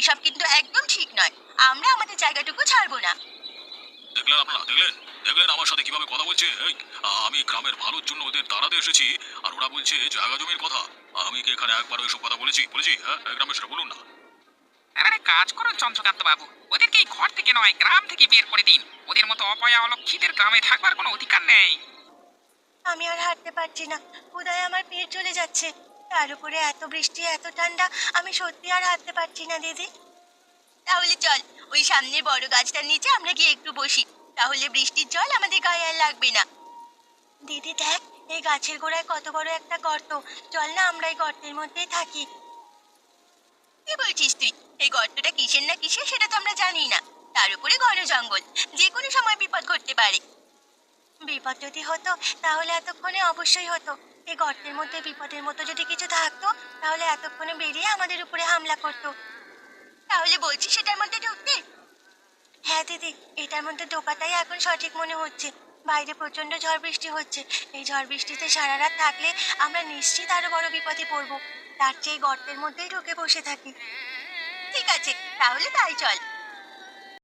এসব কিন্তু একদম ঠিক নয়। আমরা আমাদের জায়গাটুকু ছাড়বো না। দেখলেন আপনারা? দেখলেন? দেখলেন আমার সাথে কিভাবে কথা বলছে? এই, আমি গ্রামের ভালোর জন্য ওদের তাড়াতে এসেছি, আর ওরা বলছে জায়গা জমির কথা। আমি কি এখানে একবারও এসব কথা বলেছি? বলেছি? হ্যাঁ? গ্রামে সেটা বলুন না। আরে কাজ করুন চন্দ্রকান্ত বাবু, ওদেরকে এই ঘর থেকে নয় গ্রাম থেকে বের করে দিন। ওদের মতো অপয়া অলক্ষীদের গ্রামে থাকবার কোনো অধিকার নেই। আমি আর হাঁটতে পারছি না, ক্ষুধায় আমার পেট চলে যাচ্ছে। তার উপরে এত বৃষ্টি, এত ঠান্ডা, আমি সত্যি আর হাঁটতে পারছি না দিদি। তাহলে চল, ওই সামনের বড় গাছটার নিচে আমরা গিয়ে একটু বসি। তাহলে বৃষ্টির জল আমাদের গায়ে আর লাগবে না। দিদি দেখ, এই গাছের গোড়ায় কত বড় একটা গর্ত। চল না আমরা এই গর্তের মধ্যেই থাকি। কি বলছিস তুই? এই গর্তটা কিসের না কিসের সেটা তো আমরা জানি না। তার উপরে ঘন জঙ্গল, যে কোনো সময় বিপদ ঘটতে পারে। বিপদ যদি হতো তাহলে এতক্ষণে অবশ্যই হতো। এই গর্তের মধ্যে বিপদের মতো যদি কিছু থাকতো, তাহলে এতক্ষণে বেরিয়ে আমাদের উপরে হামলা করতো। তাহলে বলছি সেটার মধ্যে ঢুকতে? হ্যাঁ দিদি, এটার মধ্যে ঢোকাটাই এখন সঠিক মনে হচ্ছে। বাইরে প্রচন্ড ঝড় বৃষ্টি হচ্ছে। এই ঝড় বৃষ্টিতে সারা রাত থাকলে আমরা নিশ্চিত আরো বড় বিপদে পড়বো। তার চেয়ে এই গর্তের মধ্যেই ঢুকে বসে থাকি। ঠিক আছে, তাহলে তাই চল।